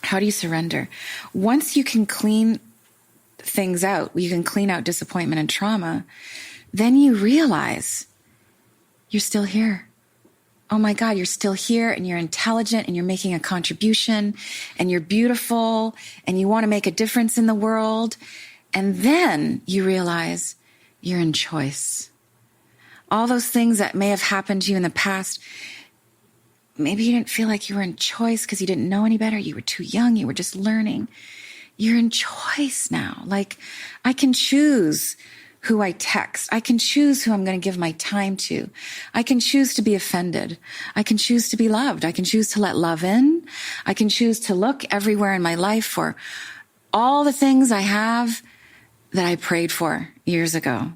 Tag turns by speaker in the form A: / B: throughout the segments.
A: How do you surrender? Once you can clean things out, you can clean out disappointment and trauma, then you realize you're still here. Oh my God, you're still here and you're intelligent and you're making a contribution and you're beautiful and you want to make a difference in the world. And then you realize you're in choice. All those things that may have happened to you in the past, maybe you didn't feel like you were in choice because you didn't know any better. You were too young. You were just learning. You're in choice now. Like, I can choose who I text. I can choose who I'm going to give my time to. I can choose to be offended. I can choose to be loved. I can choose to let love in. I can choose to look everywhere in my life for all the things I have that I prayed for years ago.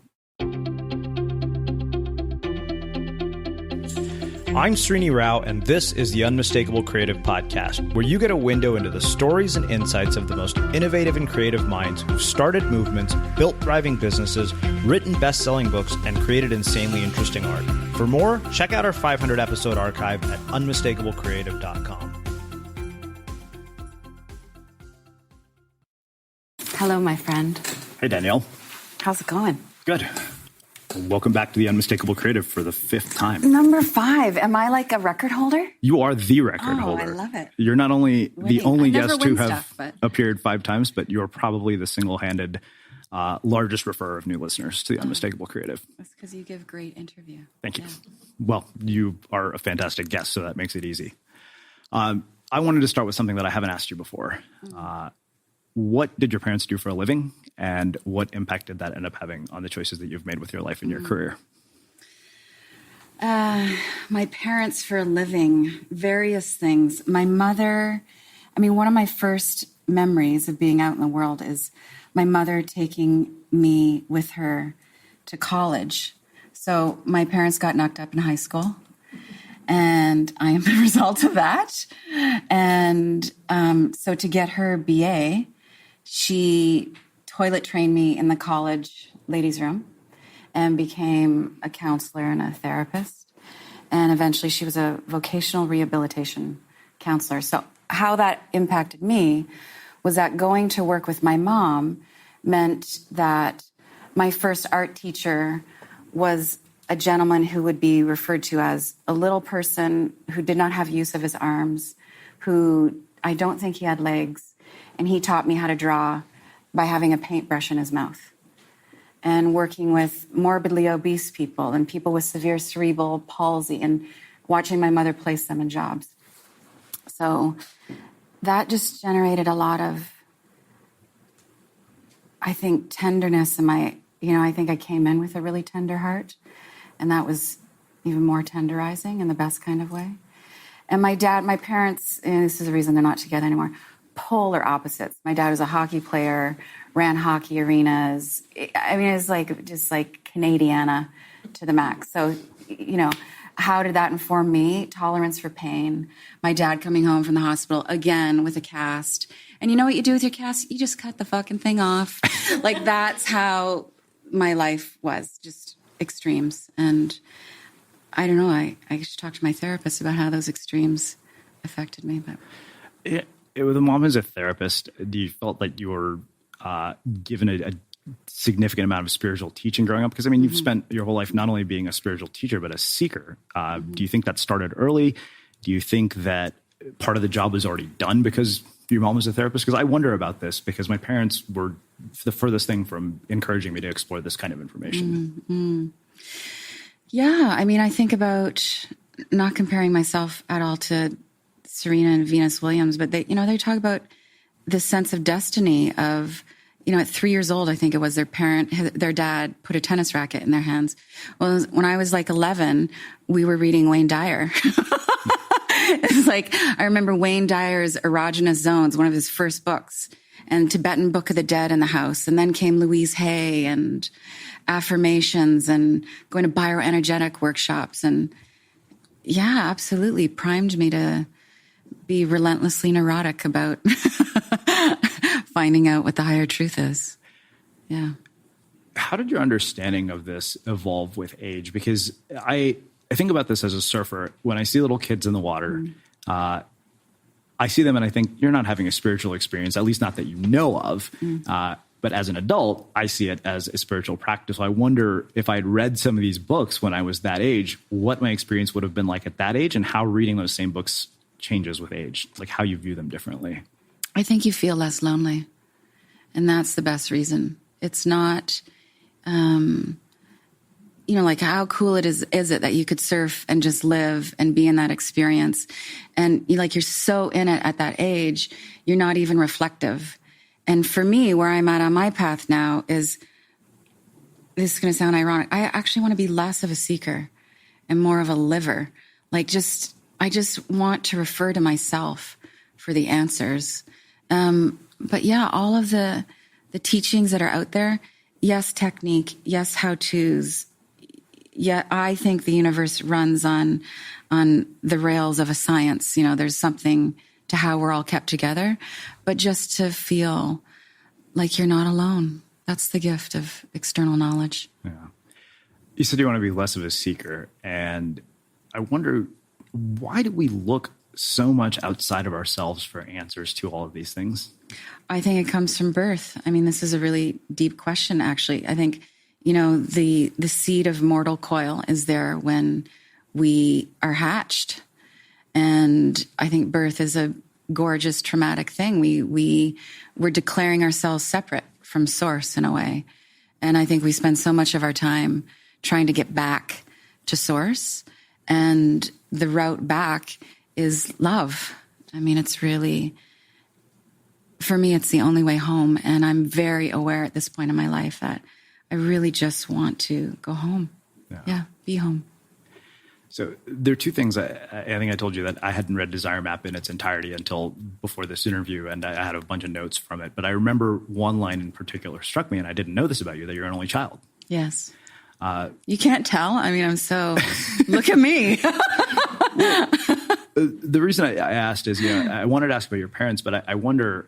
B: I'm Srini Rao, and this is the Unmistakable Creative Podcast, where you get a window into the stories and insights of the most innovative and creative minds who've started movements, built thriving businesses, written best-selling books, and created insanely interesting art. For more, check out our 500-episode archive at unmistakablecreative.com.
A: Hello, my friend.
B: Hey, Danielle.
A: How's it going?
B: Good. Welcome back to the Unmistakable Creative for the 5th time.
A: Number 5. Am I like a record holder?
B: You are the record holder.
A: I love it.
B: You're not only the only guest to have
A: but
B: appeared 5 times, but you're probably the single-handed largest referrer of new listeners to the Unmistakable Creative.
A: That's because you give great interview.
B: Thank you.
A: Yeah.
B: Well, you are a fantastic guest, so that makes it easy. I wanted to start with something that I haven't asked you before. What did your parents do for a living, and what impact did that end up having on the choices that you've made with your life and your career?
A: My parents for a living, various things. My mother, one of my first memories of being out in the world is my mother taking me with her to college. So my parents got knocked up in high school, and I am the result of that. And so to get her BA, she toilet trained me in the college ladies' room and became a counselor and a therapist. And eventually she was a vocational rehabilitation counselor. So how that impacted me was that going to work with my mom meant that my first art teacher was a gentleman who would be referred to as a little person who did not have use of his arms, who I don't think he had legs. And he taught me how to draw by having a paintbrush in his mouth and working with morbidly obese people and people with severe cerebral palsy and watching my mother place them in jobs. So that just generated a lot of, I think, tenderness in my, I think I came in with a really tender heart, and that was even more tenderizing in the best kind of way. And my parents, and this is the reason they're not together anymore, polar opposites. My dad was a hockey player, ran hockey arenas. It was like just like Canadiana to the max. So, how did that inform me? Tolerance for pain. My dad coming home from the hospital again with a cast. And you know what you do with your cast? You just cut the fucking thing off. Like, that's how my life was, just extremes. And I don't know, I should talk to my therapist about how those extremes affected me. But
B: with a mom as a therapist, do you felt like you were given a significant amount of spiritual teaching growing up? Because, you've spent your whole life not only being a spiritual teacher, but a seeker. Do you think that started early? Do you think that part of the job was already done because your mom was a therapist? Because I wonder about this, because my parents were the furthest thing from encouraging me to explore this kind of information.
A: Mm-hmm. Yeah, I think about not comparing myself at all to Serena and Venus Williams, but they talk about this sense of destiny of, at 3 years old, I think it was their dad put a tennis racket in their hands. Well, when I was like 11, we were reading Wayne Dyer. It's like, I remember Wayne Dyer's Erogenous Zones, one of his first books, and Tibetan Book of the Dead in the house. And then came Louise Hay and affirmations and going to bioenergetic workshops. And yeah, absolutely primed me to be relentlessly neurotic about finding out what the higher truth is. Yeah.
B: How did your understanding of this evolve with age? Because I think about this as a surfer. When I see little kids in the water, I I see them and I think you're not having a spiritual experience, at least not that you know of. But as an adult, I see it as a spiritual practice. So I wonder if I'd read some of these books when I was that age, what my experience would have been like at that age and how reading those same books changes with age, like how you view them differently.
A: I think you feel less lonely. And that's the best reason. It's not, like how cool is it that you could surf and just live and be in that experience? And you're so in it at that age, you're not even reflective. And for me, where I'm at on my path now is, this is going to sound ironic, I actually want to be less of a seeker and more of a liver. I just want to refer to myself for the answers. But yeah, all of the teachings that are out there, yes, technique, yes, how-tos. Yeah, I think the universe runs on the rails of a science. There's something to how we're all kept together, but just to feel like you're not alone. That's the gift of external knowledge.
B: Yeah. You said you want to be less of a seeker, and I wonder, why do we look so much outside of ourselves for answers to all of these things?
A: I think it comes from birth. I mean, this is a really deep question, actually. I think, the seed of mortal coil is there when we are hatched. And I think birth is a gorgeous, traumatic thing. We're declaring ourselves separate from source in a way. And I think we spend so much of our time trying to get back to source. And the route back is love. I mean, it's really, for me, it's the only way home. And I'm very aware at this point in my life that I really just want to go home. Yeah, be home.
B: So there are two things. I think I told you that I hadn't read Desire Map in its entirety until before this interview, and I had a bunch of notes from it. But I remember one line in particular struck me, and I didn't know this about you, that you're an only child.
A: Yes. You can't tell. I mean, look at me.
B: The reason I asked is, I wanted to ask about your parents, but I wonder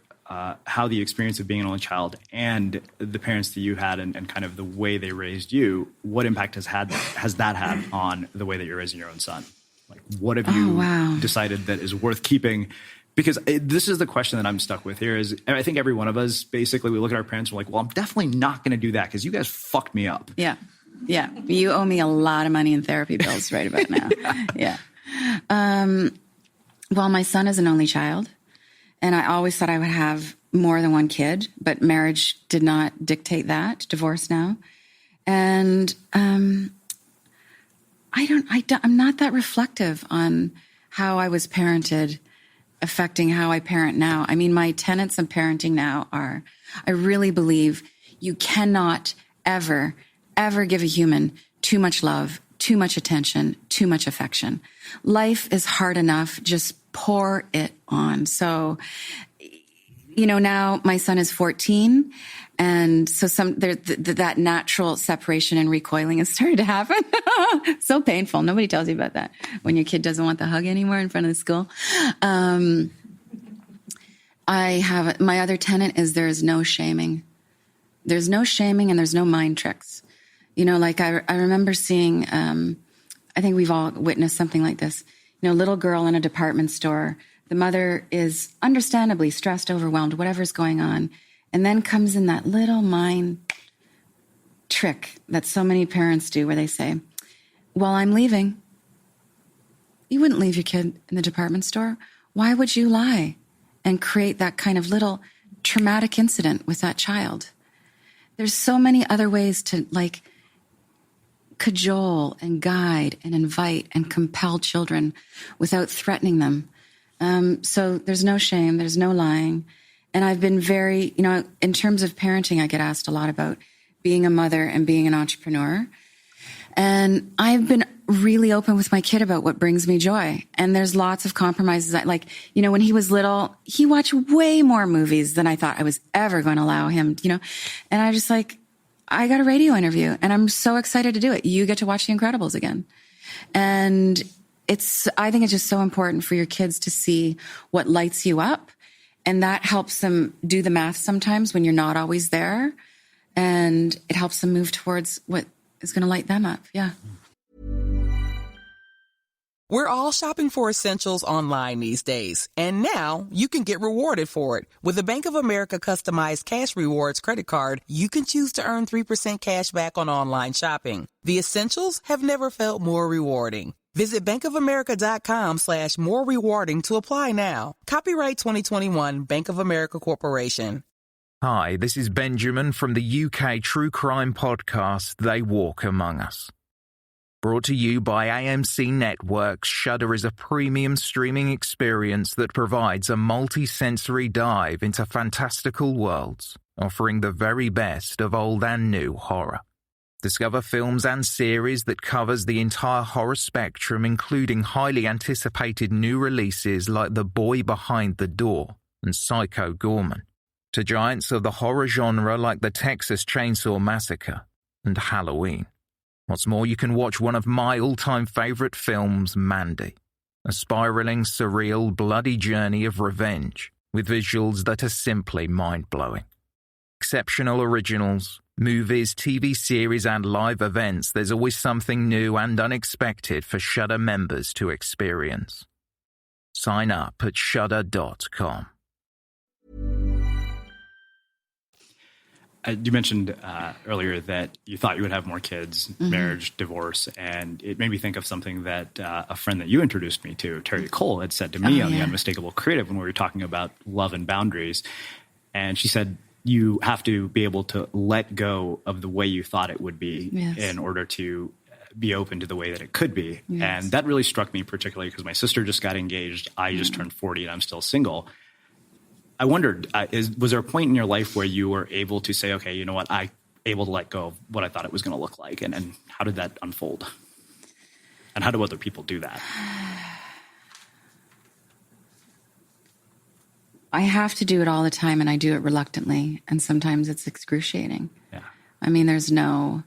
B: how the experience of being an only child and the parents that you had and kind of the way they raised you, what impact has that had on the way that you're raising your own son? Like, what have you decided that is worth keeping? Because this is the question that I'm stuck with here is, I think every one of us, basically, we look at our parents and we're like, well, I'm definitely not going to do that because you guys fucked me up.
A: Yeah. Yeah. You owe me a lot of money in therapy bills right about now. Yeah. Well, my son is an only child. And I always thought I would have more than one kid, but marriage did not dictate that. Divorce now. And I'm not that reflective on how I was parented affecting how I parent now. I mean, my tenets of parenting now are, I really believe you cannot ever give a human too much love, too much attention, too much affection. Life is hard enough. Just pour it on. So, now my son is 14. And so that natural separation and recoiling has started to happen. So painful. Nobody tells you about that when your kid doesn't want the hug anymore in front of the school. My other tenet is there is no shaming. There's no shaming and there's no mind tricks. I remember seeing, I think we've all witnessed something like this. Little girl in a department store. The mother is understandably stressed, overwhelmed, whatever's going on. And then comes in that little mind trick that so many parents do where they say, well, I'm leaving. You wouldn't leave your kid in the department store. Why would you lie and create that kind of little traumatic incident with that child? There's so many other ways to cajole and guide and invite and compel children without threatening them. So there's no shame, there's no lying. And I've been very, in terms of parenting, I get asked a lot about being a mother and being an entrepreneur. And I've been really open with my kid about what brings me joy. And there's lots of compromises. When he was little, he watched way more movies than I thought I was ever going to allow him, And I just I got a radio interview and I'm so excited to do it. You get to watch The Incredibles again. And I think it's just so important for your kids to see what lights you up. And that helps them do the math sometimes when you're not always there. And it helps them move towards what is going to light them up. Yeah.
C: We're all shopping for essentials online these days, and now you can get rewarded for it. With a Bank of America customized cash rewards credit card, you can choose to earn 3% cash back on online shopping. The essentials have never felt more rewarding. Visit bankofamerica.com/more rewarding to apply now. Copyright 2021 Bank of America Corporation.
D: Hi, this is Benjamin from the UK true crime podcast, They Walk Among Us. Brought to you by AMC Networks, Shudder is a premium streaming experience that provides a multi-sensory dive into fantastical worlds, offering the very best of old and new horror. Discover films and series that covers the entire horror spectrum, including highly anticipated new releases like The Boy Behind the Door and Psycho Gorman, to giants of the horror genre like the Texas Chainsaw Massacre and Halloween. What's more, you can watch one of my all-time favorite films, Mandy, a spiraling, surreal, bloody journey of revenge with visuals that are simply mind-blowing. Exceptional originals, movies, TV series, and live events, there's always something new and unexpected for Shudder members to experience. Sign up at shudder.com.
B: You mentioned earlier that you thought you would have more kids, marriage, divorce, and it made me think of something that a friend that you introduced me to, Terry Cole, had said to me on the Unmistakable Creative when we were talking about love and boundaries. And she said, you have to be able to let go of the way you thought it would be in order to be open to the way that it could be. And that really struck me particularly because my sister just got engaged. I just turned 40 and I'm still single. I wondered, was there a point in your life where you were able to say, okay, you know what, I'm able to let go of what I thought it was going to look like? And how did that unfold? And how do other people do that?
A: I have to do it all the time, and I do it reluctantly. And sometimes it's excruciating.
B: Yeah.
A: I mean, there's no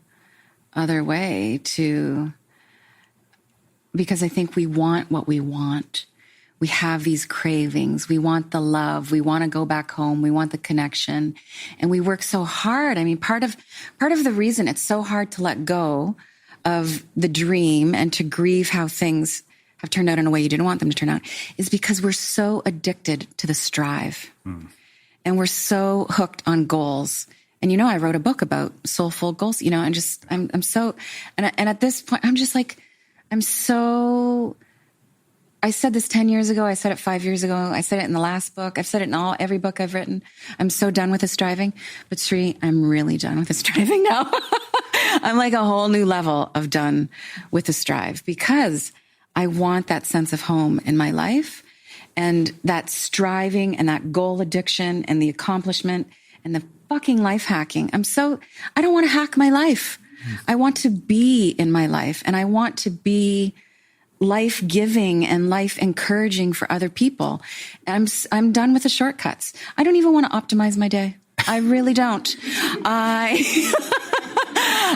A: other way to, because I think we want what we want. We have these cravings. We want the love. We want to go back home. We want the connection. And we work so hard. I mean, part of the reason it's so hard to let go of the dream and to grieve how things have turned out in a way you didn't want them to turn out is because we're so addicted to the strive. And we're so hooked on goals. And, you know, I wrote a book about soulful goals, you know, and just, I'm so, and at this point, I'm just like, I said this 10 years ago. I said it 5 years ago. I said it in the last book. I've said it in every book I've written. I'm so done with the striving. But Sri, I'm really done with the striving now. I'm like a whole new level of done with the strive because I want that sense of home in my life and that striving and that goal addiction and the accomplishment and the fucking life hacking. I don't want to hack my life. I want to be in my life and I want to be life-giving and life-encouraging for other people. I'm done with the shortcuts. I don't even want to optimize my day. I really don't.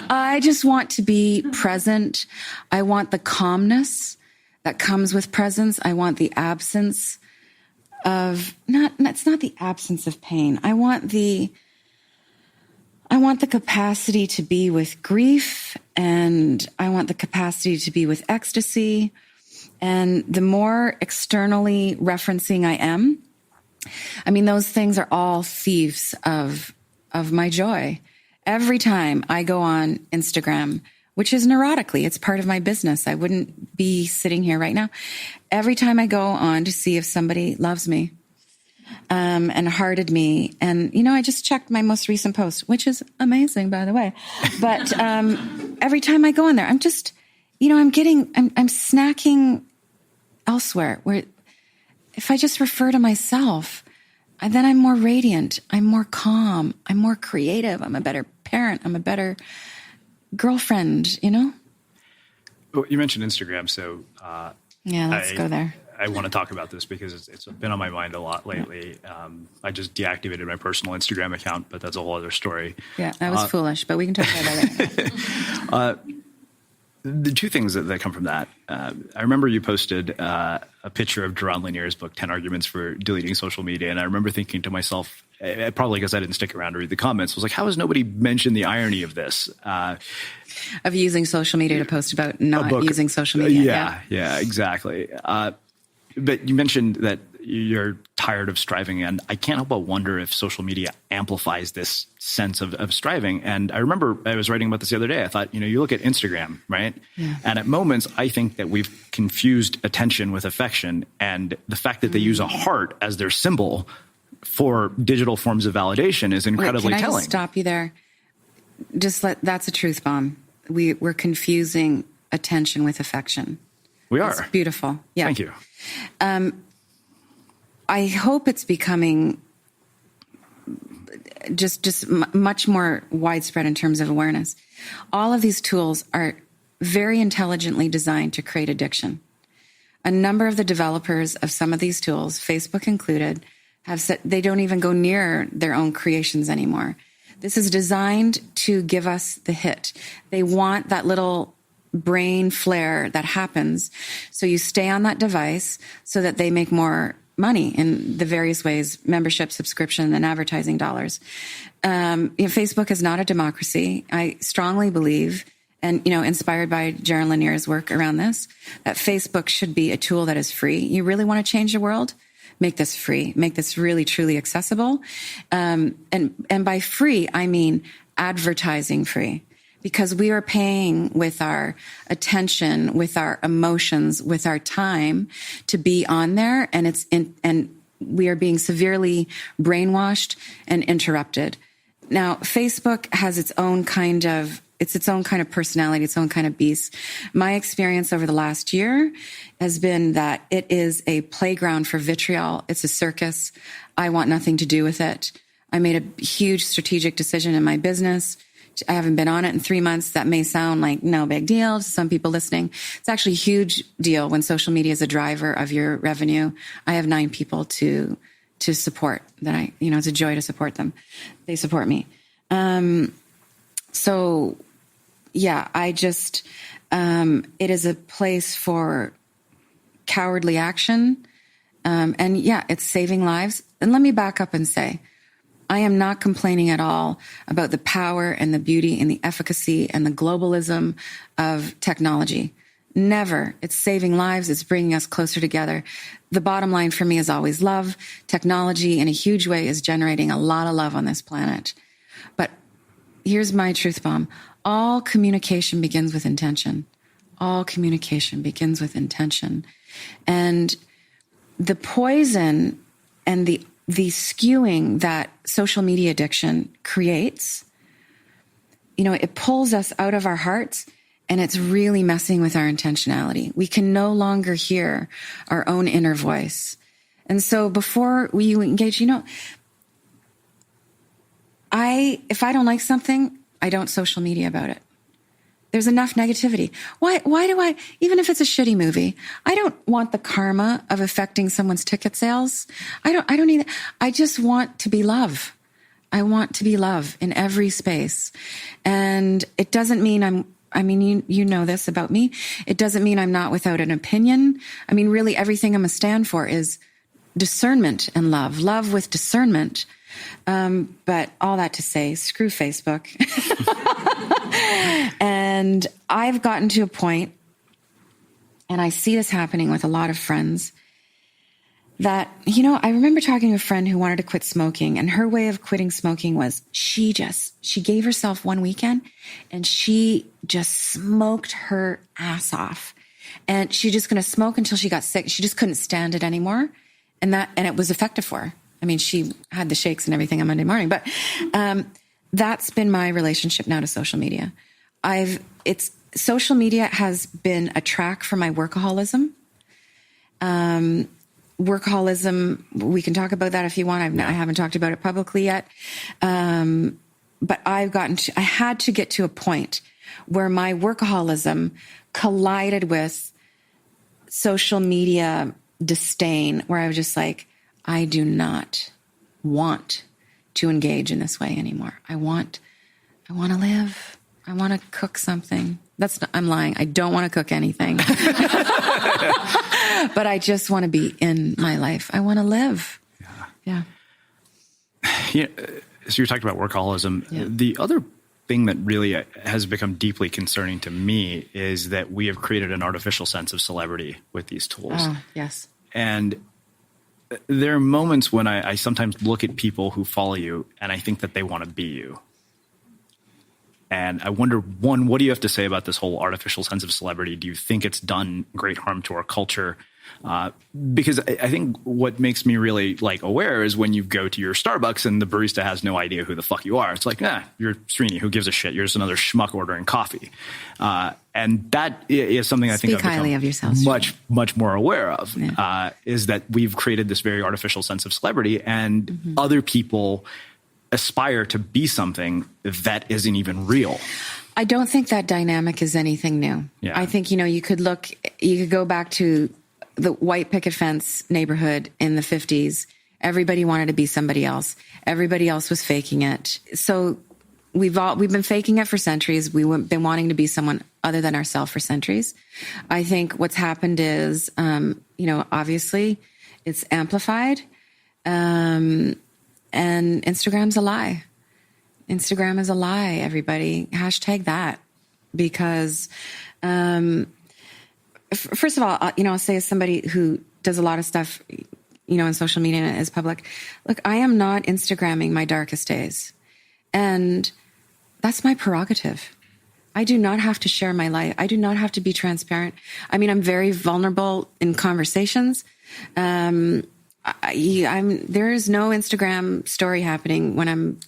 A: I just want to be present. I want the calmness that comes with presence. I want the absence of, it's not the absence of pain. I want the capacity to be with grief, and I want the capacity to be with ecstasy. And the more externally referencing I am, I mean, those things are all thieves of my joy. Every time I go on Instagram, which is neurotically, it's part of my business. I wouldn't be sitting here right now. Every time I go on to see if somebody loves me, and hearted me. And, you know, I just checked my most recent post, which is amazing, by the way. But every time I go on there, I'm just, you know, I'm snacking elsewhere where if I just refer to myself, then I'm more radiant. I'm more calm. I'm more creative. I'm a better parent. I'm a better girlfriend, you know?
B: Well, you mentioned Instagram, so
A: let's go there.
B: I want to talk about this because it's been on my mind a lot lately. I just deactivated my personal Instagram account, but that's a whole other story.
A: Yeah, that was foolish, but we can talk about that later.
B: The two things that come from that, I remember you posted a picture of Jaron Lanier's book, 10 Arguments for Deleting Social Media. And I remember thinking to myself, probably because I didn't stick around to read the comments, was like, how has nobody mentioned the irony of this?
A: Of using social media to post about not using social media.
B: Yeah, exactly. But you mentioned that you're tired of striving, and I can't help but wonder if social media amplifies this sense of striving. And I remember I was writing about this the other day. I thought, you look at Instagram, right? Yeah. And at moments, I think that we've confused attention with affection, and the fact that they use a heart as their symbol for digital forms of validation is incredibly telling.
A: Can I just stop you there? That's a truth bomb. We're confusing attention with affection.
B: We are.
A: It's beautiful. Yeah.
B: Thank you.
A: I hope it's becoming just much more widespread in terms of awareness. All of these tools are very intelligently designed to create addiction. A number of the developers of some of these tools, Facebook included, have said they don't even go near their own creations anymore. This is designed to give us the hit. They want that little brain flare that happens. So you stay on that device so that they make more money in the various ways, membership, subscription, and advertising dollars. Facebook is not a democracy. I strongly believe, and, inspired by Jaron Lanier's work around this, that Facebook should be a tool that is free. You really want to change the world? Make this free. Make this really, truly accessible. And by free, I mean advertising free. Because we are paying with our attention, with our emotions, with our time to be on there, and we are being severely brainwashed and interrupted. Now, Facebook has its own kind of personality, its own kind of beast. My experience over the last year has been that it is a playground for vitriol. It's a circus. I want nothing to do with it. I made a huge strategic decision in my business. I haven't been on it in 3 months. That may sound like no big deal to some people listening. It's actually a huge deal when social media is a driver of your revenue. I have 9 people to support that it's a joy to support them. They support me. So yeah, it is a place for cowardly action. And yeah, it's saving lives. And let me back up and say, I am not complaining at all about the power and the beauty and the efficacy and the globalism of technology. Never. It's saving lives. It's bringing us closer together. The bottom line for me is always love. Technology in a huge way is generating a lot of love on this planet. But here's my truth bomb. All communication begins with intention. All communication begins with intention. And the poison and the skewing that social media addiction creates, it pulls us out of our hearts, and it's really messing with our intentionality. We can no longer hear our own inner voice. And so before we engage, if I don't like something, I don't social media about it. There's enough negativity. Why do I, even if it's a shitty movie, I don't want the karma of affecting someone's ticket sales. I don't need that. I just want to be love. I want to be love in every space. And it doesn't mean you know this about me. It doesn't mean I'm not without an opinion. Really everything I'm a stand for is discernment and love with discernment. But all that to say, screw Facebook. And I've gotten to a point, and I see this happening with a lot of friends, that, I remember talking to a friend who wanted to quit smoking, and her way of quitting smoking was she gave herself one weekend and she just smoked her ass off. And she's just going to smoke until she got sick. She just couldn't stand it anymore. And it was effective for her. She had the shakes and everything on Monday morning, but that's been my relationship now to social media. Social media has been a track for my workaholism. Workaholism, we can talk about that if you want. I haven't talked about it publicly yet. But I had to get to a point where my workaholism collided with social media disdain, where I was just like, I do not want to engage in this way anymore. I want to live. I want to cook something. I'm lying. I don't want to cook anything. But I just want to be in my life. I want to live.
B: Yeah. Yeah, so you're talking about workaholism.
A: Yeah.
B: The other thing that really has become deeply concerning to me is that we have created an artificial sense of celebrity with these tools.
A: Yes.
B: And there are moments when I sometimes look at people who follow you and I think that they want to be you. And I wonder, one, what do you have to say about this whole artificial sense of celebrity? Do you think it's done great harm to our culture? Because I think what makes me really aware is when you go to your Starbucks and the barista has no idea who the fuck you are. It's like, you're Srini, who gives a shit? You're just another schmuck ordering coffee. And that is something I think I've
A: highly of yourself,
B: much more aware of, is that we've created this very artificial sense of celebrity, and other people aspire to be something that isn't even real.
A: I don't think that dynamic is anything new.
B: Yeah.
A: I think, you could go back to the white picket fence neighborhood in the 50s. Everybody wanted to be somebody else. Everybody else was faking it. So we've been faking it for centuries. We've been wanting to be someone other than ourselves for centuries. I think what's happened is, obviously it's amplified. And Instagram's a lie. Instagram is a lie, everybody. Hashtag that. Because, first of all, I'll say as somebody who does a lot of stuff, in social media and is public, look, I am not Instagramming my darkest days. And that's my prerogative. I do not have to share my life. I do not have to be transparent. I mean, I'm very vulnerable in conversations. There is no Instagram story happening when I'm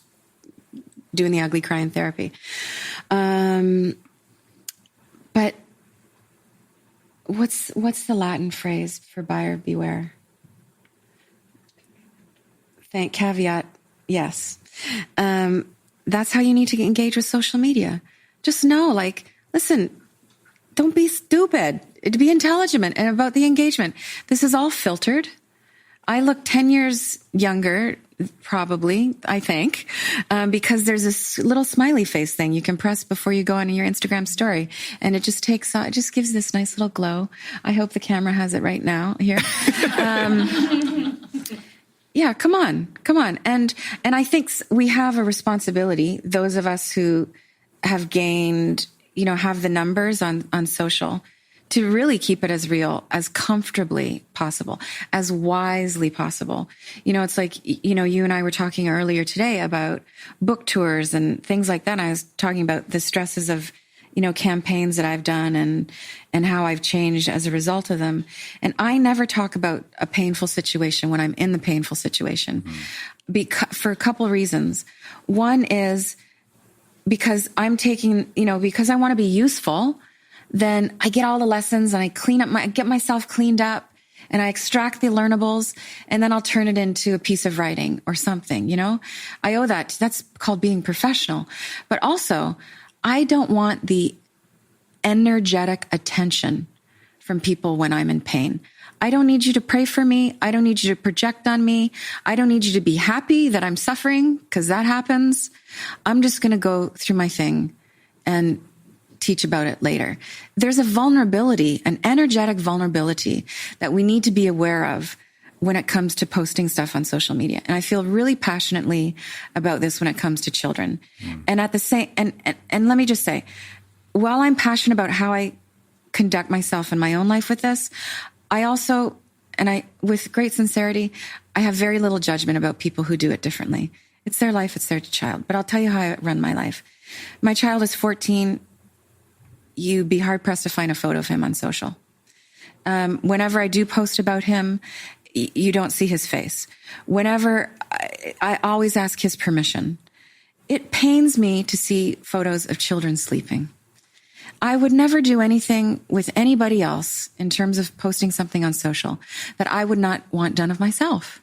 A: doing the ugly crying therapy. But what's the Latin phrase for buyer beware? Caveat, yes. That's how you need to engage with social media. Just know, listen, don't be stupid. Be intelligent and about the engagement. This is all filtered. I look 10 years younger, probably, I think, because there's this little smiley face thing you can press before you go on your Instagram story. And it just gives this nice little glow. I hope the camera has it right now here. Yeah, come on. And I think we have a responsibility, those of us who have gained, have the numbers on social, to really keep it as real, as comfortably possible, as wisely possible. It's like, you and I were talking earlier today about book tours and things like that. And I was talking about the stresses of, campaigns that I've done and how I've changed as a result of them. And I never talk about a painful situation when I'm in the painful situation, for a couple of reasons. One is because I'm taking, because I want to be useful, then I get all the lessons and I get myself cleaned up and I extract the learnables, and then I'll turn it into a piece of writing or something, I owe that. That's called being professional. But also, I don't want the energetic attention from people when I'm in pain. I don't need you to pray for me. I don't need you to project on me. I don't need you to be happy that I'm suffering, because that happens. I'm just going to go through my thing and teach about it later. There's a vulnerability, an energetic vulnerability that we need to be aware of when it comes to posting stuff on social media. And I feel really passionately about this when it comes to children. And at the same, and let me just say, while I'm passionate about how I conduct myself in my own life with this, I also, with great sincerity, I have very little judgment about people who do it differently. It's their life, it's their child. But I'll tell you how I run my life. My child is 14. You'd be hard pressed to find a photo of him on social. Whenever I do post about him, you don't see his face. Whenever I always ask his permission. It pains me to see photos of children sleeping. I would never do anything with anybody else in terms of posting something on social that I would not want done of myself.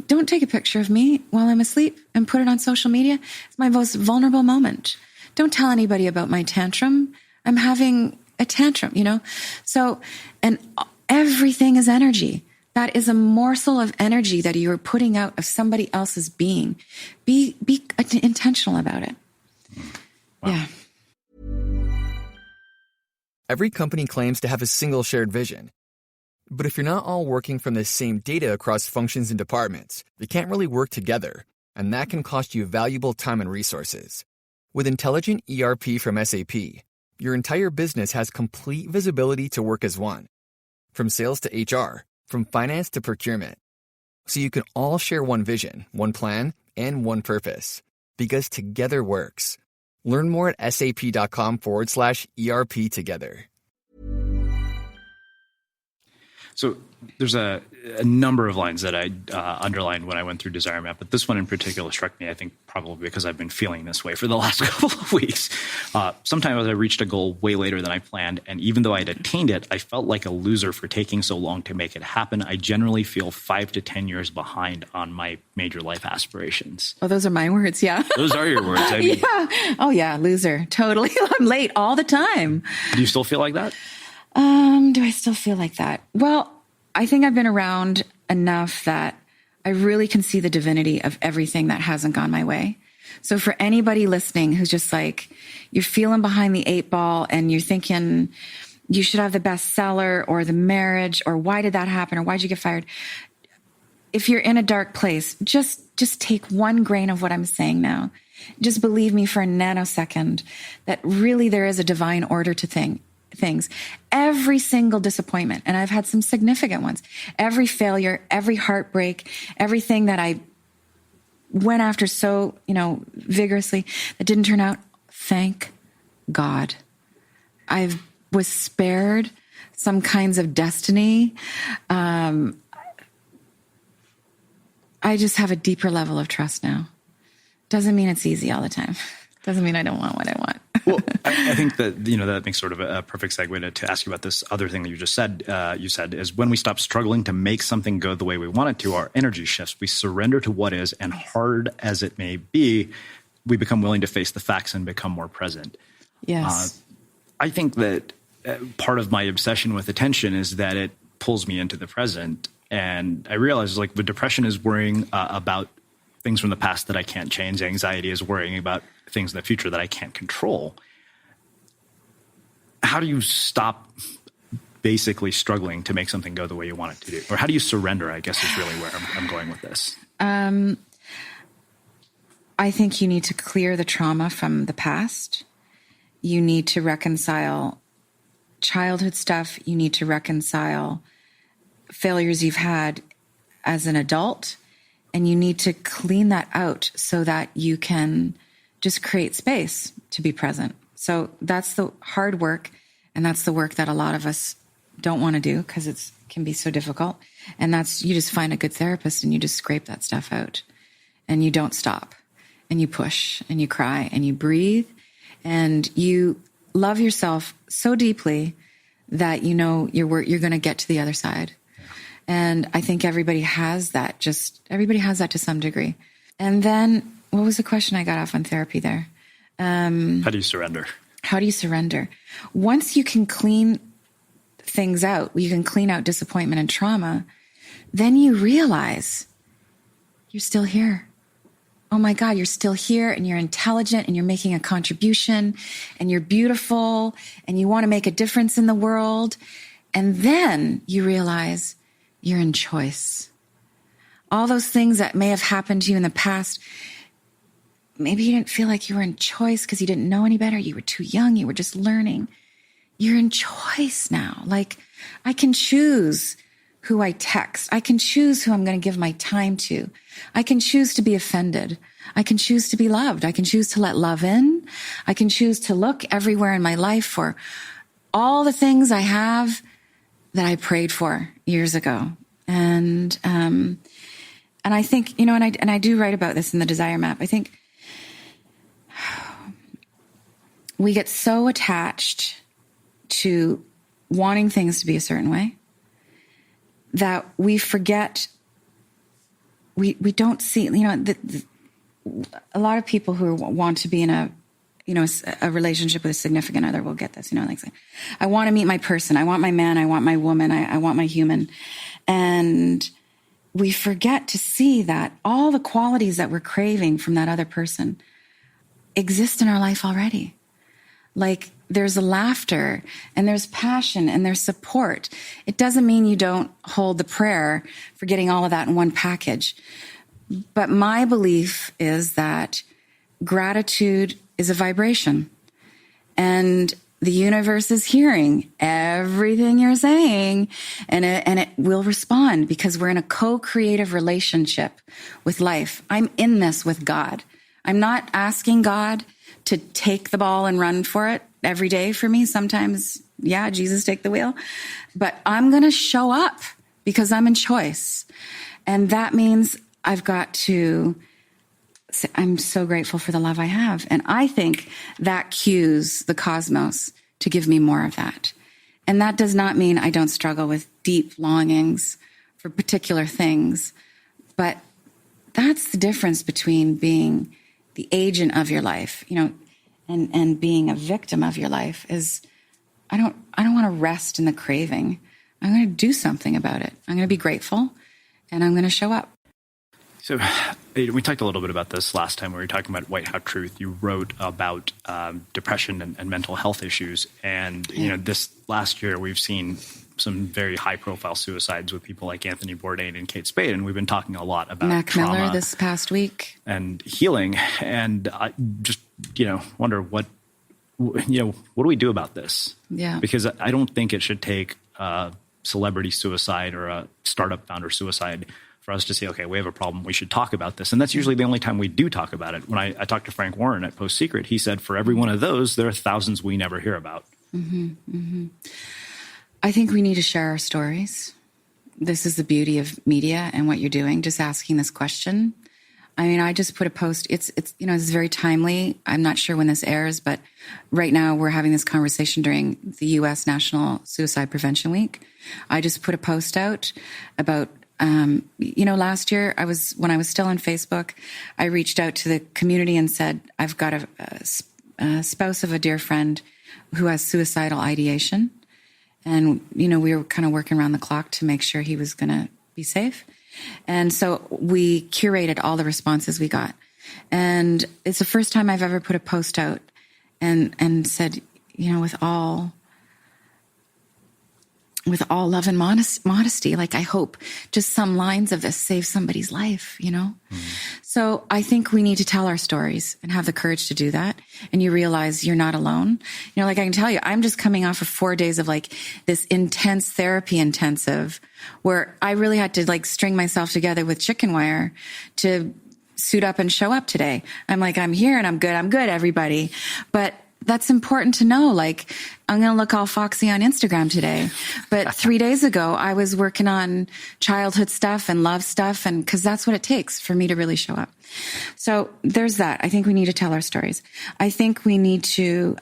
A: Don't take a picture of me while I'm asleep and put it on social media. It's my most vulnerable moment. Don't tell anybody about my tantrum. I'm having a tantrum, So, and everything is energy. That is a morsel of energy that you're putting out of somebody else's being. Be intentional about it.
B: Wow.
A: Yeah.
E: Every company claims to have a single shared vision. But if you're not all working from the same data across functions and departments, you can't really work together. and that can cost you valuable time and resources. With Intelligent ERP from SAP, your entire business has complete visibility to work as one. From sales to HR, from finance to procurement. So you can all share one vision, one plan, and one purpose. Because together works. Learn more at sap.com/ERP together.
B: So there's a number of lines that I underlined when I went through Desire Map, but this one in particular struck me, I think, probably because I've been feeling this way for the last couple of weeks. Sometimes I reached a goal way later than I planned, and even though I'd attained it, I felt like a loser for taking so long to make it happen. I generally feel 5 to 10 years behind on my major life aspirations.
A: Oh, those are my words, yeah.
B: Those are your words. I mean,
A: Yeah. Oh, yeah, loser. Totally. I'm late all the time.
B: do you still feel like that?
A: Do I still feel like that? Well, I think I've been around enough that I really can see the divinity of everything that hasn't gone my way. So for anybody listening who's just like, you're feeling behind the 8 ball and you're thinking you should have the bestseller or the marriage or why did that happen or why'd you get fired? If you're in a dark place, just take one grain of what I'm saying now. Just believe me for a nanosecond that really there is a divine order to things. Every single disappointment, and I've had some significant ones, every failure, every heartbreak, everything that I went after so, vigorously that didn't turn out, thank God. I was spared some kinds of destiny. I just have a deeper level of trust now. Doesn't mean it's easy all the time. Doesn't mean I don't want what I want.
B: Well, I think that, that makes sort of a perfect segue to ask you about this other thing that you just said. You said is when we stop struggling to make something go the way we want it to, our energy shifts. We surrender to what is, and hard as it may be, we become willing to face the facts and become more present.
A: Yes.
B: I think that part of my obsession with attention is that it pulls me into the present. And I realize like the depression is worrying about things from the past that I can't change. Anxiety is worrying about things in the future that I can't control. How do you stop basically struggling to make something go the way you want it to do? Or how do you surrender, I guess is really where I'm going with this.
A: I think you need to clear the trauma from the past. You need to reconcile childhood stuff. You need to reconcile failures you've had as an adult. And you need to clean that out so that you can just create space to be present. So that's the hard work. And that's the work that a lot of us don't want to do because it can be so difficult. And that's, you just find a good therapist and you just scrape that stuff out and you don't stop and you push and you cry and you breathe and you love yourself so deeply that you're going to get to the other side. And I think everybody has that to some degree. And then what was the question I got off on therapy there?
B: How do you surrender?
A: How do you surrender? Once you can clean things out, you can clean out disappointment and trauma, then you realize you're still here. Oh my God, you're still here and you're intelligent and you're making a contribution and you're beautiful and you want to make a difference in the world. And then you realize you're in choice. All those things that may have happened to you in the past, maybe you didn't feel like you were in choice because you didn't know any better. You were too young. You were just learning. You're in choice now. Like, I can choose who I text. I can choose who I'm going to give my time to. I can choose to be offended. I can choose to be loved. I can choose to let love in. I can choose to look everywhere in my life for all the things I have that I prayed for years ago. And I think, and I do write about this in the Desire Map. I think we get so attached to wanting things to be a certain way that we forget, we don't see, a lot of people who want to be in a relationship with a significant other will get this, like I want to meet my person. I want my man. I want my woman. I want my human. And we forget to see that all the qualities that we're craving from that other person exist in our life already. Like there's laughter and there's passion and there's support. It doesn't mean you don't hold the prayer for getting all of that in one package. But my belief is that gratitude is a vibration, and the universe is hearing everything you're saying, and it will respond because we're in a co-creative relationship with life. I'm in this with God. I'm not asking God to take the ball and run for it every day for me. Sometimes, yeah, Jesus, take the wheel. But I'm going to show up because I'm in choice. And that means I've got to say, I'm so grateful for the love I have. And I think that cues the cosmos to give me more of that. And that does not mean I don't struggle with deep longings for particular things. But that's the difference between being the agent of your life, and being a victim of your life is I don't want to rest in the craving. I'm going to do something about it. I'm going to be grateful and I'm going to show up.
B: So we talked a little bit about this last time when we were talking about White Hot Truth. You wrote about depression and mental health issues. And, this last year we've seen some very high-profile suicides with people like Anthony Bourdain and Kate Spade. And we've been talking a lot about
A: Mac
B: trauma
A: Miller this past week.
B: And healing. And I just, wonder what do we do about this?
A: Yeah.
B: Because I don't think it should take a celebrity suicide or a startup founder suicide for us to say, okay, we have a problem, we should talk about this. And that's usually the only time we do talk about it. When I talked to Frank Warren at Post Secret, he said, for every one of those, there are thousands we never hear about. Mm-hmm, mm-hmm.
A: I think we need to share our stories. This is the beauty of media and what you're doing, just asking this question. I mean, I just put a post. It's it's very timely. I'm not sure when this airs, but right now we're having this conversation during the U.S. National Suicide Prevention Week. I just put a post out about, last year when I was still on Facebook, I reached out to the community and said, I've got a spouse of a dear friend who has suicidal ideation. And, we were kind of working around the clock to make sure he was going to be safe. And so we curated all the responses we got. And it's the first time I've ever put a post out and said, with all love and modesty, like I hope just some lines of this save somebody's life, Mm-hmm. So I think we need to tell our stories and have the courage to do that. And you realize you're not alone. Like I can tell you, I'm just coming off of 4 days of like this intense therapy intensive where I really had to string myself together with chicken wire to suit up and show up today. I'm like, I'm here and I'm good, everybody. But that's important to know. Like, I'm going to look all foxy on Instagram today. But 3 days ago, I was working on childhood stuff and love stuff. And because that's what it takes for me to really show up. So there's that. I think we need to tell our stories. I think we need to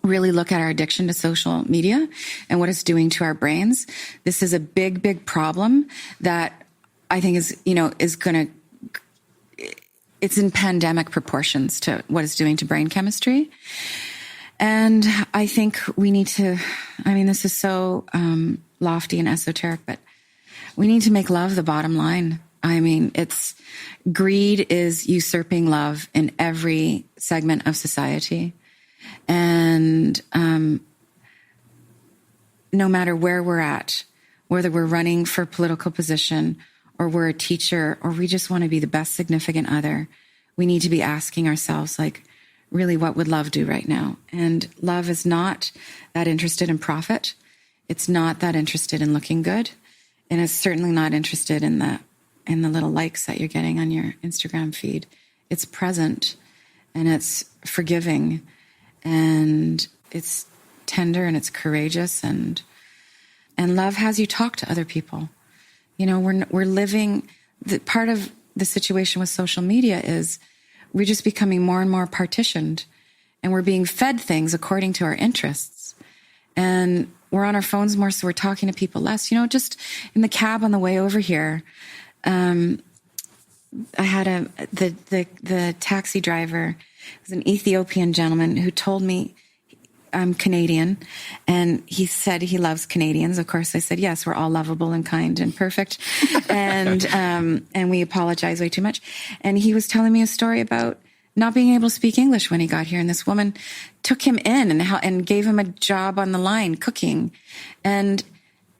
A: really look at our addiction to social media and what it's doing to our brains. This is a big, big problem that I think is going to, it's in pandemic proportions to what it's doing to brain chemistry. And I think we need to, this is so lofty and esoteric, but we need to make love the bottom line. Greed is usurping love in every segment of society. And no matter where we're at, whether we're running for political position or we're a teacher, or we just want to be the best significant other, we need to be asking ourselves, really, what would love do right now? And love is not that interested in profit. It's not that interested in looking good. And it's certainly not interested in the little likes that you're getting on your Instagram feed. It's present and it's forgiving and it's tender and it's courageous and love has you talk to other people. We're living, part of the situation with social media is we're just becoming more and more partitioned and we're being fed things according to our interests. And we're on our phones more, so we're talking to people less. Just in the cab on the way over here, I had the taxi driver, was an Ethiopian gentleman who told me, I'm Canadian, and he said he loves Canadians. Of course, I said, yes, we're all lovable and kind and perfect. And we apologize way too much. And he was telling me a story about not being able to speak English when he got here. And this woman took him in and gave him a job on the line cooking. And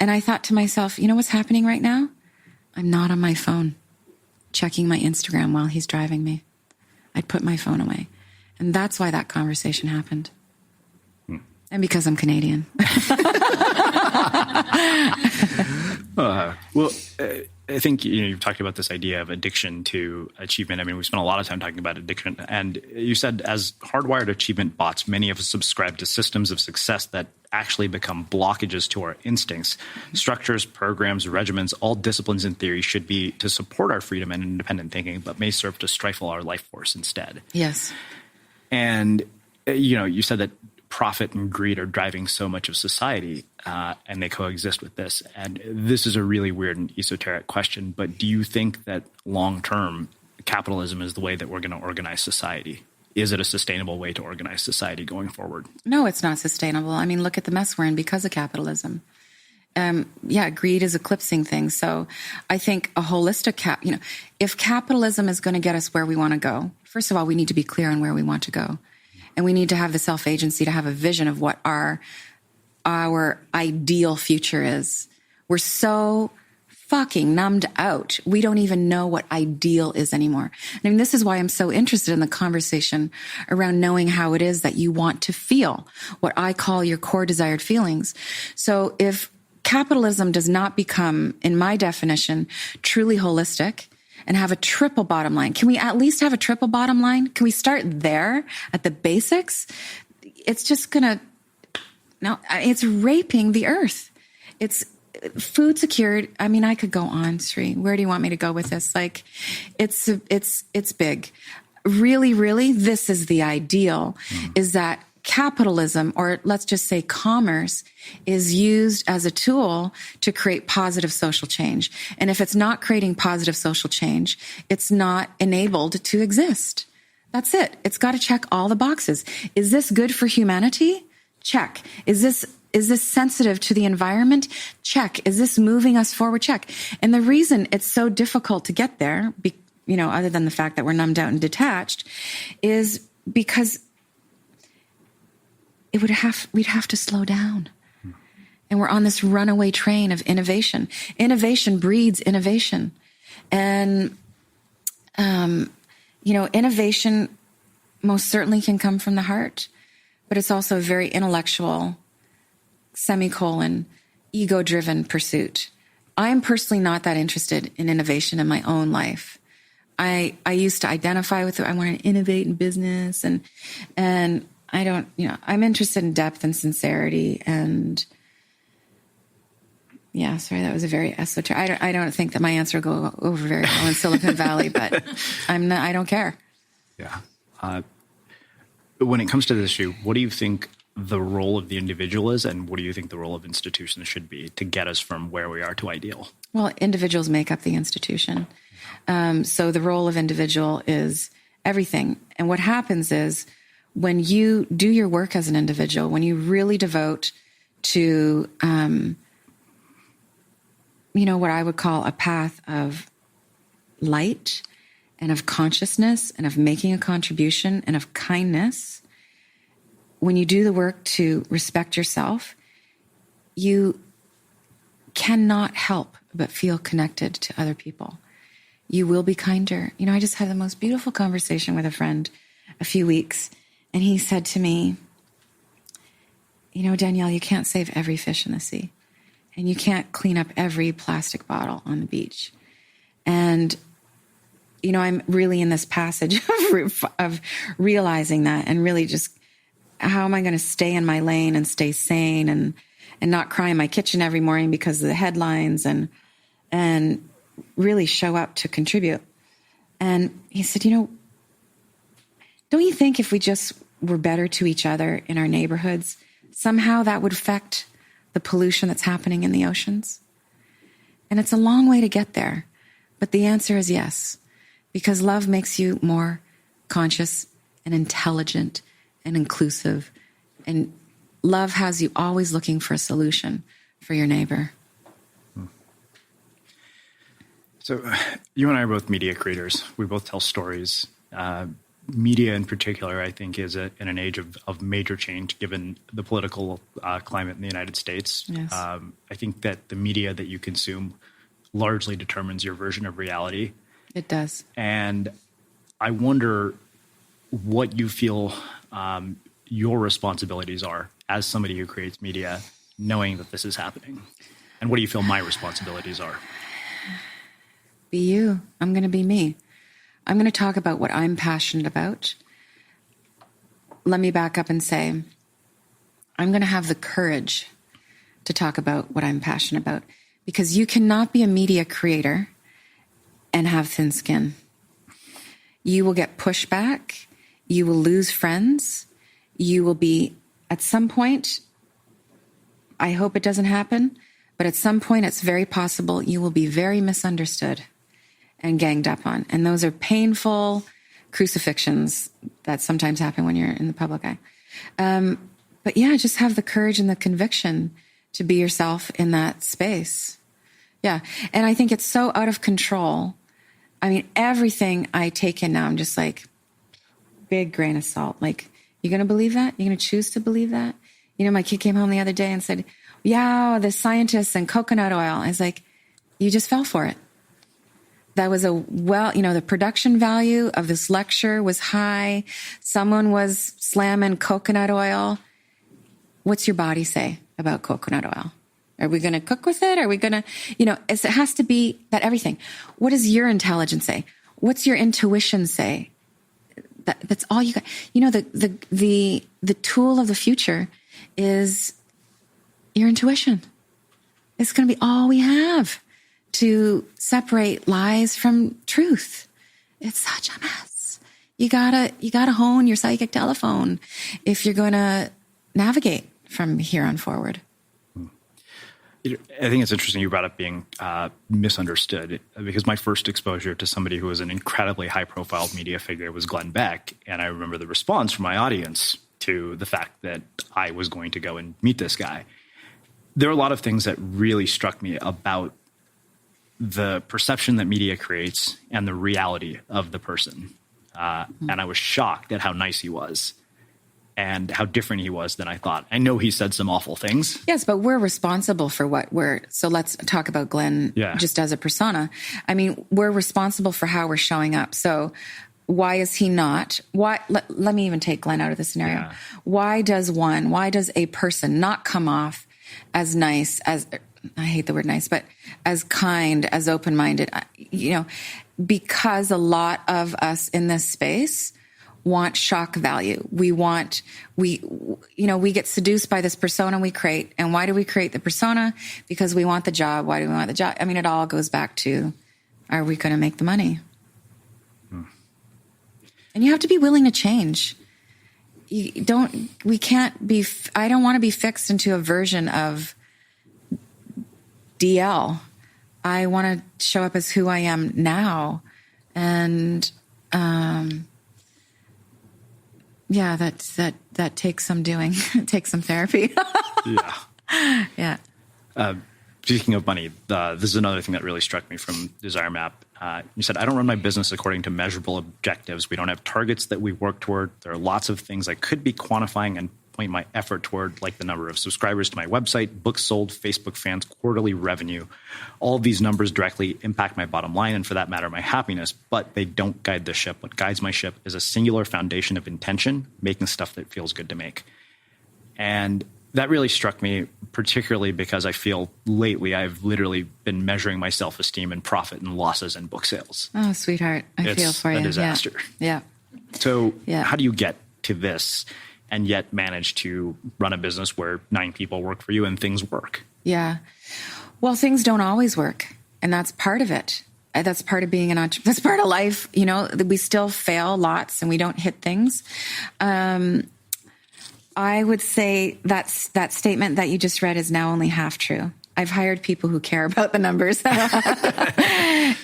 A: I thought to myself, what's happening right now? I'm not on my phone. checking my Instagram while he's driving me. I'd put my phone away. And that's why that conversation happened. And because I'm Canadian.
B: I think you've talked about this idea of addiction to achievement. I mean, we spent a lot of time talking about addiction. And you said as hardwired achievement bots, many of us subscribe to systems of success that actually become blockages to our instincts. Structures, programs, regimens, all disciplines in theory should be to support our freedom and independent thinking, but may serve to stifle our life force instead.
A: Yes.
B: And, you said that profit and greed are driving so much of society, and they coexist with this. And this is a really weird and esoteric question, but do you think that long-term capitalism is the way that we're going to organize society? Is it a sustainable way to organize society going forward?
A: No, it's not sustainable. I mean, look at the mess we're in because of capitalism. Greed is eclipsing things. So I think a holistic if capitalism is going to get us where we want to go, first of all, we need to be clear on where we want to go. And we need to have the self-agency to have a vision of what our ideal future is. We're so fucking numbed out. We don't even know what ideal is anymore. I mean, this is why I'm so interested in the conversation around knowing how it is that you want to feel, what I call your core desired feelings. So if capitalism does not become, in my definition, truly holistic, and have a triple bottom line. Can we at least have a triple bottom line? Can we start there at the basics? It's just it's raping the earth. It's food secured. I mean, I could go on, Sri. Where do you want me to go with this? Like, it's big. Really, really, this is the ideal, is that capitalism, or let's just say commerce, is used as a tool to create positive social change. And if it's not creating positive social change, it's not enabled to exist. That's it. It's got to check all the boxes. Is this good for humanity? Check. Is this sensitive to the environment? Check. Is this moving us forward? Check. And the reason it's so difficult to get there, other than the fact that we're numbed out and detached, is because we'd have to slow down. And we're on this runaway train of innovation. Innovation breeds innovation. And, innovation most certainly can come from the heart, but it's also a very intellectual, ego-driven pursuit. I am personally not that interested in innovation in my own life. I used to identify with it. I want to innovate in business and I don't, I'm interested in depth and sincerity. And yeah, sorry, that was a very esoteric. I don't think that my answer will go over very well in Silicon Valley, but I don't care.
B: Yeah. When it comes to this issue, what do you think the role of the individual is, and what do you think the role of institutions should be to get us from where we are to ideal?
A: Well, individuals make up the institution. So the role of individual is everything. And what happens is, when you do your work as an individual, when you really devote to, what I would call a path of light and of consciousness and of making a contribution and of kindness, when you do the work to respect yourself, you cannot help but feel connected to other people. You will be kinder. I just had the most beautiful conversation with a friend a few weeks. And he said to me, Danielle, you can't save every fish in the sea. And you can't clean up every plastic bottle on the beach. And, I'm really in this passage of realizing that, and really just, how am I going to stay in my lane and stay sane and not cry in my kitchen every morning because of the headlines and really show up to contribute. And he said, don't you think if we just were better to each other in our neighborhoods, somehow that would affect the pollution that's happening in the oceans? And it's a long way to get there. But the answer is yes, because love makes you more conscious and intelligent and inclusive. And love has you always looking for a solution for your neighbor.
B: So you and I are both media creators. We both tell stories. Media in particular, I think, is in an age of major change given the political climate in the United States.
A: Yes.
B: I think that the media that you consume largely determines your version of reality.
A: It does.
B: And I wonder what you feel your responsibilities are as somebody who creates media, knowing that this is happening. And what do you feel my responsibilities are?
A: Be you. I'm going to be me. I'm going to talk about what I'm passionate about. Let me back up and say, I'm going to have the courage to talk about what I'm passionate about, because you cannot be a media creator and have thin skin. You will get pushback. You will lose friends. You will be, at some point, I hope it doesn't happen, but at some point it's very possible you will be very misunderstood and ganged up on. And those are painful crucifixions that sometimes happen when you're in the public eye. But yeah, just have the courage and the conviction to be yourself in that space. Yeah. And I think it's so out of control. I mean, everything I take in now, I'm just like, big grain of salt. Like, you're going to believe that? You're going to choose to believe that? You know, my kid came home the other day and said, yeah, the scientists and coconut oil. I was like, you just fell for it. That was the production value of this lecture was high. Someone was slamming coconut oil. What's your body say about coconut oil? Are we going to cook with it? Are we going to, it has to be that everything. What does your intelligence say? What's your intuition say? That's all you got. The tool of the future is your intuition. It's going to be all we have to separate lies from truth. It's such a mess. You gotta hone your psychic telephone if you're going to navigate from here on forward.
B: I think it's interesting you brought up being misunderstood, because my first exposure to somebody who was an incredibly high-profile media figure was Glenn Beck, and I remember the response from my audience to the fact that I was going to go and meet this guy. There are a lot of things that really struck me about the perception that media creates and the reality of the person, and I was shocked at how nice he was and how different he was than I thought. I know he said some awful things.
A: Yes, but we're responsible for so let's talk about Glenn just as a persona. I mean, we're responsible for how we're showing up. So why is he not? Let me even take Glenn out of the scenario.
B: Yeah.
A: Why does a person not come off as nice, as, I hate the word nice, but as kind, as open-minded, because a lot of us in this space want shock value. We get seduced by this persona we create. And why do we create the persona? Because we want the job. Why do we want the job? I mean, it all goes back to, are we going to make the money? And you have to be willing to change. I don't want to be fixed into a version of DL. I want to show up as who I am now. And, that takes some doing. It takes some therapy. Yeah.
B: Speaking of money, this is another thing that really struck me from Desire Map. You said, I don't run my business according to measurable objectives. We don't have targets that we work toward. There are lots of things I could be quantifying and point my effort toward, like the number of subscribers to my website, books sold, Facebook fans, quarterly revenue. All of these numbers directly impact my bottom line and, for that matter, my happiness, but they don't guide the ship. What guides my ship is a singular foundation of intention, making stuff that feels good to make. And that really struck me, particularly because I feel lately I've literally been measuring my self-esteem in profit and losses and book sales.
A: Oh, sweetheart. I feel for you.
B: It's a disaster.
A: Yeah.
B: So how do you get to this and yet manage to run a business where 9 people work for you and things work?
A: Yeah. Well, things don't always work. And that's part of it. That's part of being an entrepreneur. That's part of life. We still fail lots and we don't hit things. I would say that statement that you just read is now only half true. I've hired people who care about the numbers.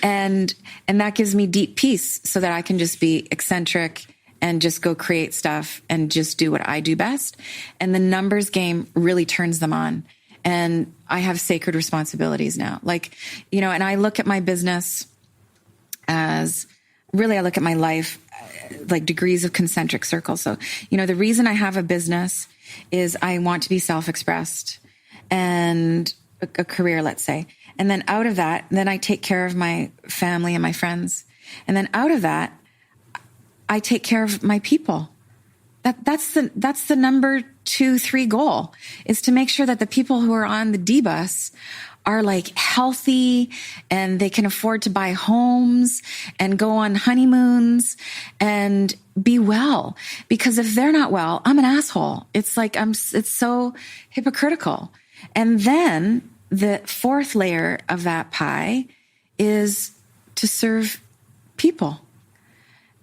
A: and that gives me deep peace so that I can just be eccentric and just go create stuff and just do what I do best. And the numbers game really turns them on. And I have sacred responsibilities now. And I look at my business as, really, I look at my life like degrees of concentric circles. So, the reason I have a business is I want to be self-expressed and a career, let's say. And then out of that, then I take care of my family and my friends. And then out of that, I take care of my people. That's the number 2, 3 goal, is to make sure that the people who are on the D bus are like healthy and they can afford to buy homes and go on honeymoons and be well. Because if they're not well, I'm an asshole. It's like, it's so hypocritical. And then the 4th layer of that pie is to serve people.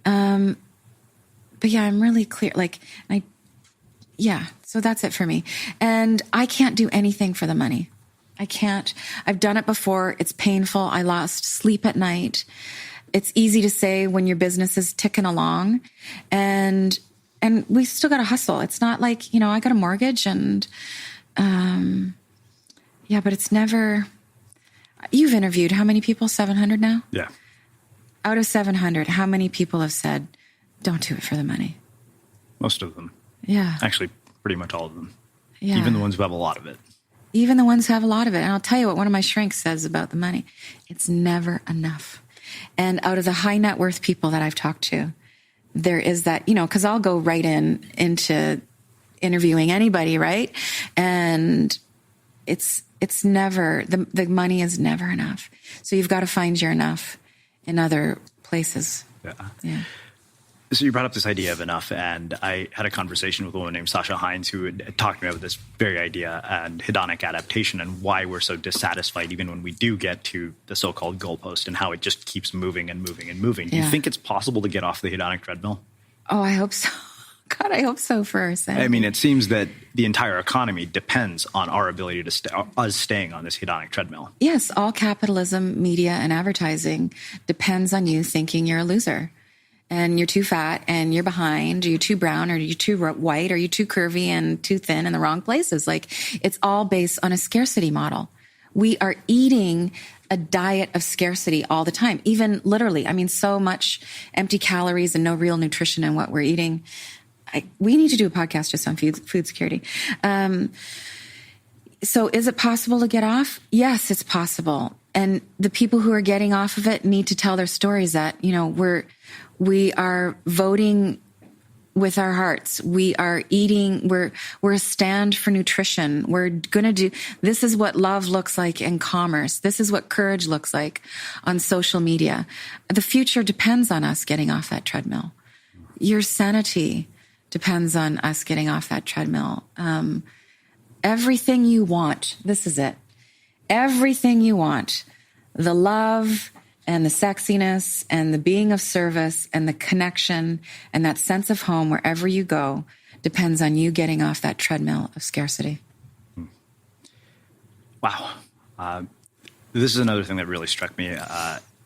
A: But yeah, I'm really clear. So that's it for me. And I can't do anything for the money. I can't. I've done it before. It's painful. I lost sleep at night. It's easy to say when your business is ticking along, and we still got to hustle. It's not like, I got a mortgage and, but it's never, you've interviewed how many people? 700 now?
B: Yeah.
A: Out of 700, how many people have said, don't do it for the money?
B: Most of them.
A: Yeah.
B: Actually, pretty much all of them.
A: Yeah.
B: Even the ones who have a lot of it.
A: Even the ones who have a lot of it. And I'll tell you what one of my shrinks says about the money. It's never enough. And out of the high net worth people that I've talked to, there is that, because I'll go right into interviewing anybody, right? And it's never, the money is never enough. So you've got to find your enough in other places. Yeah.
B: So you brought up this idea of enough, and I had a conversation with a woman named Sasha Hines who had talked to me about this very idea and hedonic adaptation and why we're so dissatisfied even when we do get to the so-called goalpost and how it just keeps moving and moving and moving. Do you think it's possible to get off the hedonic treadmill?
A: Oh, I hope so. God, I hope so for us.
B: I mean, it seems that the entire economy depends on our ability to us staying on this hedonic treadmill.
A: Yes, all capitalism, media, and advertising depends on you thinking you're a loser. And you're too fat, and you're behind, or you're too brown, or you're too white, or you're too curvy and too thin in the wrong places. Like, it's all based on a scarcity model. We are eating a diet of scarcity all the time, even literally. I mean, so much empty calories and no real nutrition in what we're eating. We need to do a podcast just on food security. So is it possible to get off? Yes, it's possible. And the people who are getting off of it need to tell their stories that, we are voting with our hearts. We are eating. We're a stand for nutrition. We're going to do, this is what love looks like in commerce. This is what courage looks like on social media. The future depends on us getting off that treadmill. Your sanity depends on us getting off that treadmill. Everything you want, this is it. Everything you want, the love and the sexiness and the being of service and the connection and that sense of home wherever you go depends on you getting off that treadmill of scarcity.
B: Wow. This is another thing that really struck me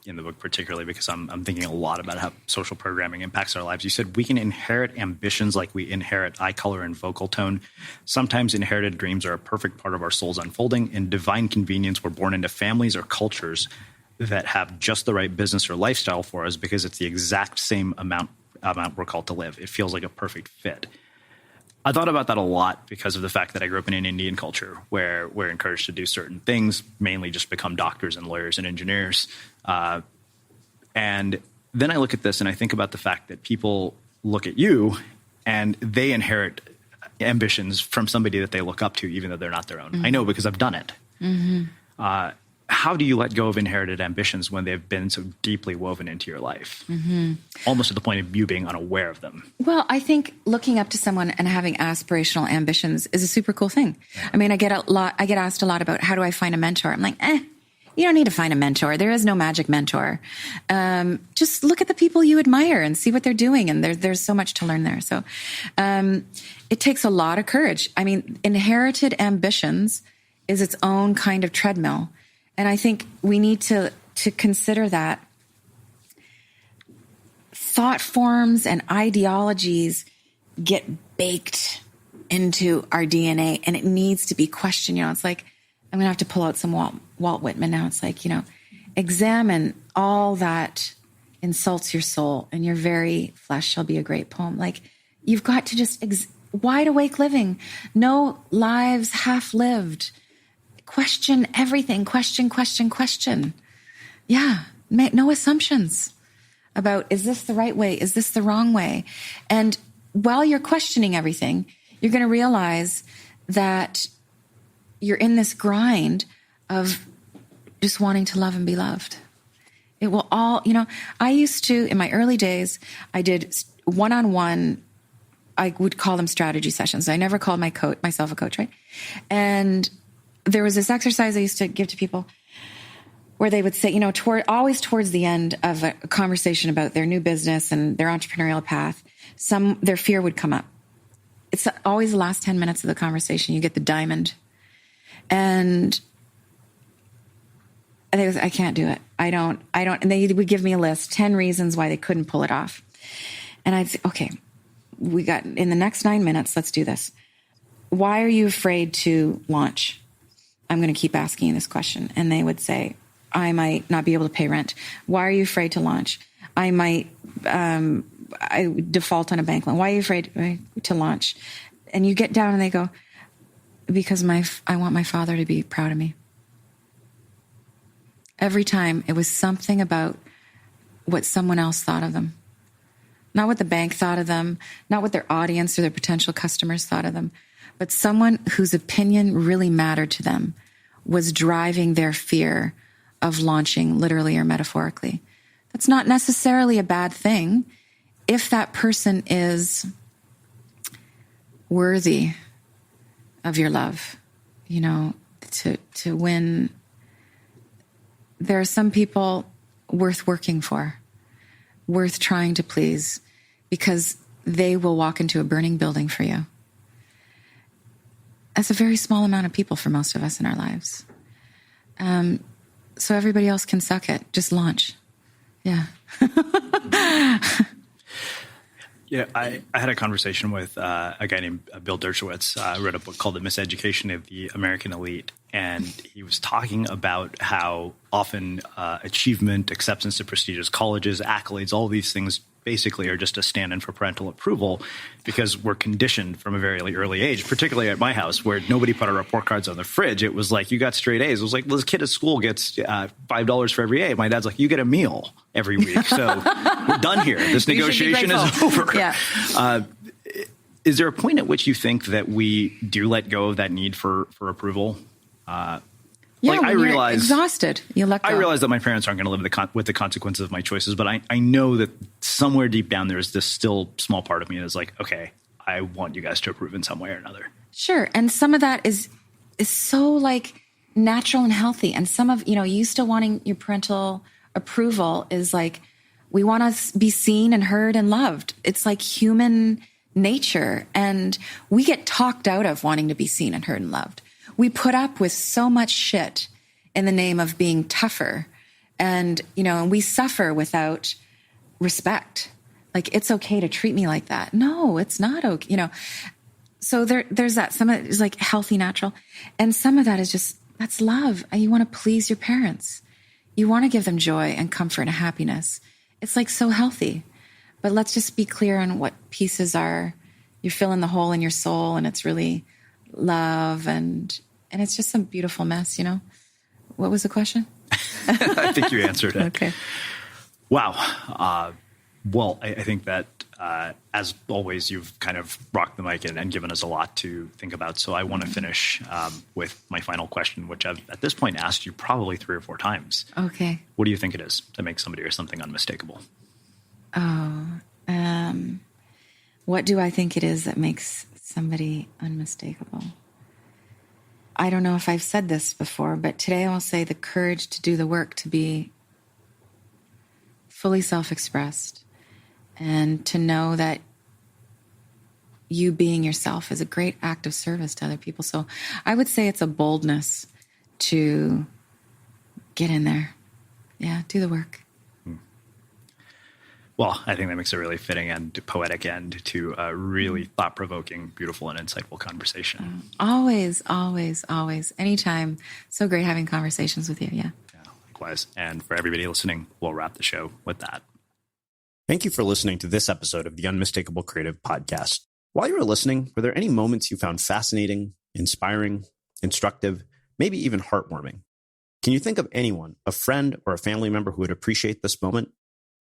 B: in the book, particularly because I'm thinking a lot about how social programming impacts our lives. You said we can inherit ambitions like we inherit eye color and vocal tone. Sometimes inherited dreams are a perfect part of our soul's unfolding. In divine convenience, we're born into families or cultures that have just the right business or lifestyle for us because it's the exact same amount we're called to live. It feels like a perfect fit. I thought about that a lot because of the fact that I grew up in an Indian culture where we're encouraged to do certain things, mainly just become doctors and lawyers and engineers. And then I look at this and I think about the fact that people look at you and they inherit ambitions from somebody that they look up to, even though they're not their own. Mm-hmm. I know because I've done it. Mm-hmm. How do you let go of inherited ambitions when they've been so deeply woven into your life? Mm-hmm. Almost to the point of you being unaware of them.
A: Well, I think looking up to someone and having aspirational ambitions is a super cool thing. Yeah. I mean, I get asked a lot about how do I find a mentor? I'm like, you don't need to find a mentor. There is no magic mentor. Just look at the people you admire and see what they're doing. And there's so much to learn there. So it takes a lot of courage. I mean, inherited ambitions is its own kind of treadmill. And I think we need to consider that thought forms and ideologies get baked into our DNA and it needs to be questioned. It's like, I'm going to have to pull out some Walt Whitman now. It's like, examine all that insults your soul and your very flesh shall be a great poem. Like you've got to just wide awake living, no lives half lived. Question everything. Question. Yeah. No assumptions. about, is this the right way? Is this the wrong way? And while you're questioning everything, you're going to realize that you're in this grind of just wanting to love and be loved. It will all, I used to, in my early days, I did one-on-one, I would call them strategy sessions. I never called myself a coach, right? And there was this exercise I used to give to people where they would say, always towards the end of a conversation about their new business and their entrepreneurial path, their fear would come up. It's always the last 10 minutes of the conversation. You get the diamond. And they was, I can't do it. I don't. And they would give me a list, 10 reasons why they couldn't pull it off. And I'd say, okay, we got in the next 9 minutes, let's do this. Why are you afraid to launch? I'm going to keep asking you this question. And they would say, I might not be able to pay rent. Why are you afraid to launch? I might I default on a bank loan. Why are you afraid to launch? And you get down and they go, because I want my father to be proud of me. Every time it was something about what someone else thought of them. Not what the bank thought of them, not what their audience or their potential customers thought of them, but someone whose opinion really mattered to them was driving their fear of launching, literally or metaphorically. That's not necessarily a bad thing if that person is worthy of your love, to win. There are some people worth working for, worth trying to please, because they will walk into a burning building for you. That's a very small amount of people for most of us in our lives. So everybody else can suck it. Just launch. Yeah.
B: Yeah, I had a conversation with a guy named Bill Dershowitz. Wrote a book called The Miseducation of the American Elite. And he was talking about how often achievement, acceptance to prestigious colleges, accolades, all these things basically are just a stand-in for parental approval, because we're conditioned from a very early age, particularly at my house, where nobody put our report cards on the fridge. It was like, you got straight A's. It was like, well, this kid at school gets $5 for every A. My dad's like, you get a meal every week. So we're done here. This negotiation is over.
A: Yeah.
B: Is there a point at which you think that we do let go of that need for approval?
A: Yeah,
B: I realize
A: exhausted. You let go.
B: I realize that my parents aren't going to live with the consequences of my choices, but I know that somewhere deep down there's this still small part of me that's like, okay, I want you guys to approve in some way or another.
A: Sure, and some of that is so natural and healthy, and some of you still wanting your parental approval is like, we want to be seen and heard and loved. It's like human nature, and we get talked out of wanting to be seen and heard and loved. We put up with so much shit in the name of being tougher. And, and we suffer without respect. Like, it's okay to treat me like that. No, it's not okay. So there's that. Some of it is like healthy, natural. And some of that is just, that's love. You want to please your parents. You want to give them joy and comfort and happiness. It's like so healthy. But let's just be clear on what pieces are, you're filling the hole in your soul, and it's really love, and it's just some beautiful mess, What was the question?
B: I think you answered it.
A: Okay.
B: Wow. Well, I think that as always, you've kind of rocked the mic and given us a lot to think about. So I want to finish with my final question, which I've at this point asked you probably 3 or 4 times.
A: Okay.
B: What do you think it is that makes somebody or something unmistakable?
A: What do I think it is that makes somebody unmistakable? I don't know if I've said this before, but today I will say the courage to do the work, to be fully self-expressed, and to know that you being yourself is a great act of service to other people. So I would say it's a boldness to get in there. Yeah, do the work.
B: Well, I think that makes a really fitting and poetic end to a really thought-provoking, beautiful, and insightful conversation.
A: Always, always, always. Anytime. So great having conversations with you. Yeah.
B: Likewise. And for everybody listening, we'll wrap the show with that.
F: Thank you for listening to this episode of the Unmistakable Creative Podcast. While you were listening, were there any moments you found fascinating, inspiring, instructive, maybe even heartwarming? Can you think of anyone, a friend or a family member who would appreciate this moment?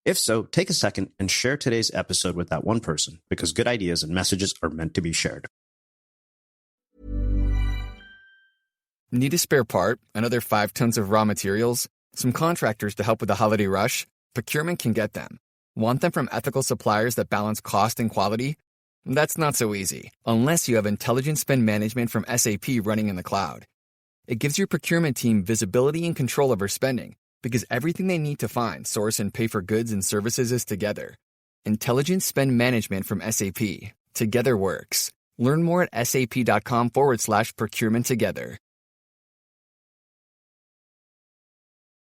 F: If so, take a second and share today's episode with that one person, because good ideas and messages are meant to be shared.
E: Need a spare part? Another 5 tons of raw materials? Some contractors to help with the holiday rush? Procurement can get them. Want them from ethical suppliers that balance cost and quality? That's not so easy, unless you have intelligent spend management from SAP running in the cloud. It gives your procurement team visibility and control over spending, because everything they need to find, source, and pay for goods and services is together. Intelligent spend management from SAP. Together works. Learn more at sap.com/procurement together.